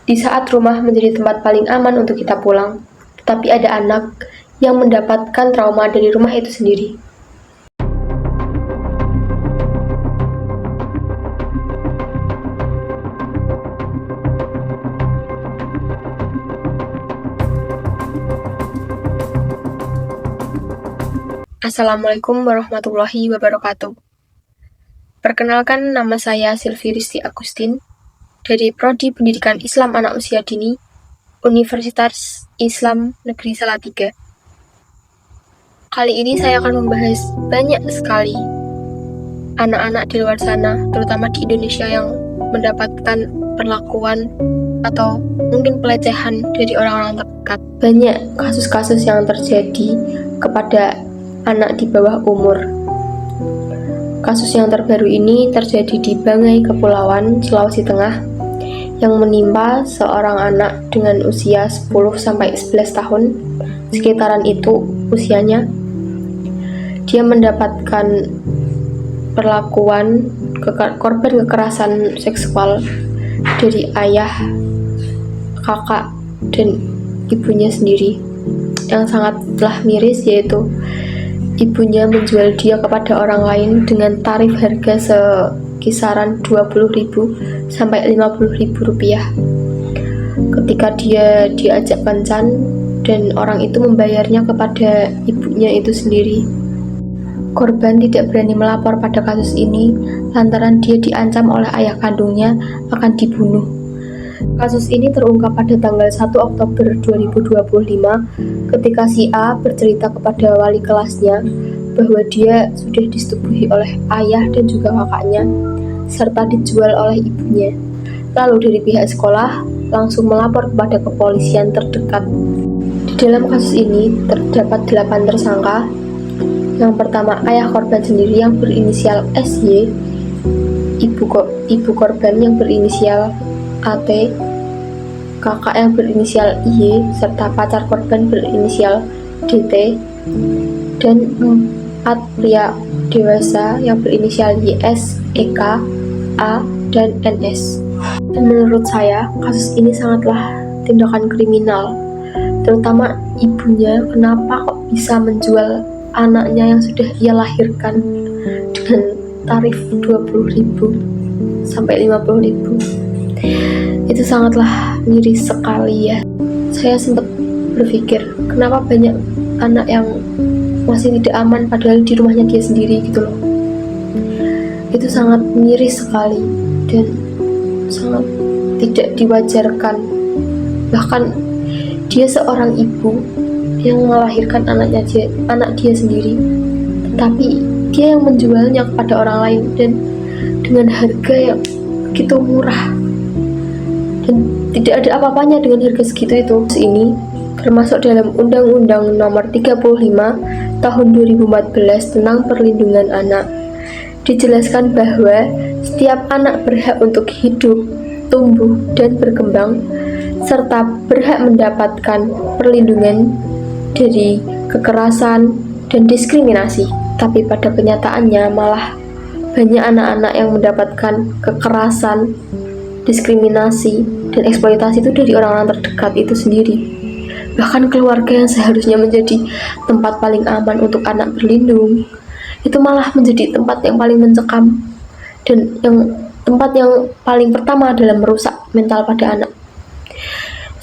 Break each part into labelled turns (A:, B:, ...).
A: Di saat rumah menjadi tempat paling aman untuk kita pulang, tetapi ada anak yang mendapatkan trauma dari rumah itu sendiri. Assalamualaikum warahmatullahi wabarakatuh. Perkenalkan, nama saya Silvi Risti Agustin dari Prodi Pendidikan Islam Anak Usia Dini, Universitas Islam Negeri Salatiga. Kali ini saya akan membahas banyak sekali anak-anak di luar sana, terutama di Indonesia, yang mendapatkan perlakuan atau mungkin pelecehan dari orang-orang terdekat. Banyak kasus-kasus yang terjadi kepada anak di bawah umur. Kasus yang terbaru ini terjadi di Banggai, Kepulauan Sulawesi Tengah, yang menimpa seorang anak dengan usia 10-11 tahun, sekitaran itu usianya. Dia mendapatkan perlakuan korban kekerasan seksual dari ayah, kakak, dan ibunya sendiri. Yang sangatlah miris yaitu ibunya menjual dia kepada orang lain dengan tarif harga sekisaran 20.000 sampai 50.000 rupiah. Ketika dia diajak kencan dan orang itu membayarnya kepada ibunya itu sendiri. Korban tidak berani melapor pada kasus ini lantaran dia diancam oleh ayah kandungnya akan dibunuh. Kasus ini terungkap pada tanggal 1 Oktober 2025 ketika si A bercerita kepada wali kelasnya bahwa dia sudah disetubuhi oleh ayah dan juga kakaknya serta dijual oleh ibunya. Lalu dari pihak sekolah langsung melapor kepada kepolisian terdekat. Di dalam kasus ini terdapat 8 tersangka. Yang pertama, ayah korban sendiri yang berinisial SY, ibu korban yang berinisial AT, kakak yang berinisial IY, serta pacar korban berinisial DT, dan 4 pria dewasa yang berinisial YS, EK, A, dan NS. Dan menurut saya, kasus ini sangatlah tindakan kriminal, terutama ibunya. Kenapa kok bisa menjual anaknya yang sudah ia lahirkan dengan tarif 20.000 sampai 50.000? Itu sangatlah miris sekali ya. Saya sempat berpikir, kenapa banyak anak yang masih tidak aman padahal di rumahnya dia sendiri gitu loh. Itu sangat miris sekali dan sangat tidak diwajarkan. Bahkan dia seorang ibu yang melahirkan anak dia sendiri, tetapi dia yang menjualnya kepada orang lain dan dengan harga yang begitu murah. Dan tidak ada apa-apanya dengan harga segitu itu. Ini termasuk dalam Undang-Undang Nomor 35 Tahun 2014 tentang Perlindungan Anak. Dijelaskan bahwa setiap anak berhak untuk hidup, tumbuh, dan berkembang, serta berhak mendapatkan perlindungan dari kekerasan dan diskriminasi. Tapi pada kenyataannya malah banyak anak-anak yang mendapatkan kekerasan, diskriminasi, dan eksploitasi itu dari orang-orang terdekat itu sendiri. Bahkan keluarga yang seharusnya menjadi tempat paling aman untuk anak berlindung, itu malah menjadi tempat yang paling mencekam dan tempat yang paling pertama dalam merusak mental pada anak.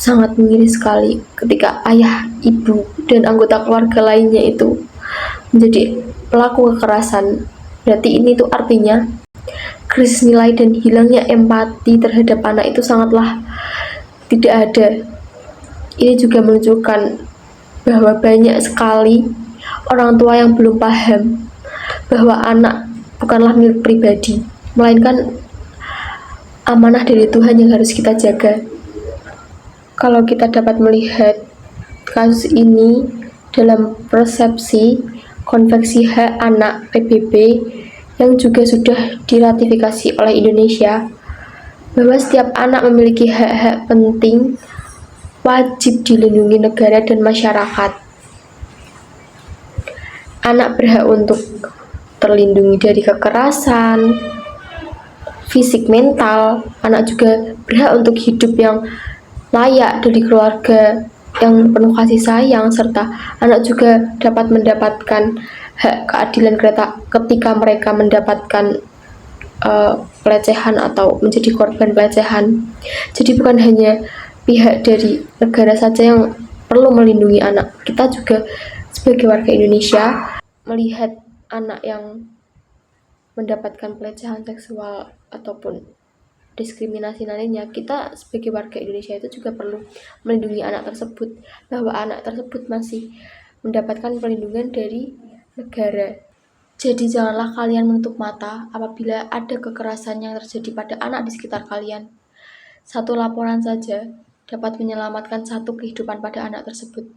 A: Sangat miris sekali ketika ayah, ibu, dan anggota keluarga lainnya itu menjadi pelaku kekerasan. Berarti ini tuh artinya krisis nilai dan hilangnya empati terhadap anak itu sangatlah tidak ada. Ini juga menunjukkan bahwa banyak sekali orang tua yang belum paham bahwa anak bukanlah milik pribadi, melainkan amanah dari Tuhan yang harus kita jaga. Kalau kita dapat melihat kasus ini dalam persepsi Konvensi Hak Anak PBB yang juga sudah diratifikasi oleh Indonesia, bahwa setiap anak memiliki hak-hak penting wajib dilindungi negara dan masyarakat. Anak berhak untuk terlindungi dari kekerasan, fisik, mental. Anak juga berhak untuk hidup yang layak dari keluarga yang penuh kasih sayang, serta anak juga dapat mendapatkan hak keadilan ketika mereka mendapatkan pelecehan atau menjadi korban pelecehan. Jadi bukan hanya pihak dari negara saja yang perlu melindungi anak, kita juga sebagai warga Indonesia melihat anak yang mendapatkan pelecehan seksual ataupun diskriminasi lainnya, kita sebagai warga Indonesia itu juga perlu melindungi anak tersebut, bahwa anak tersebut masih mendapatkan perlindungan dari negara. Jadi janganlah kalian menutup mata apabila ada kekerasan yang terjadi pada anak di sekitar kalian. Satu laporan saja dapat menyelamatkan satu kehidupan pada anak tersebut.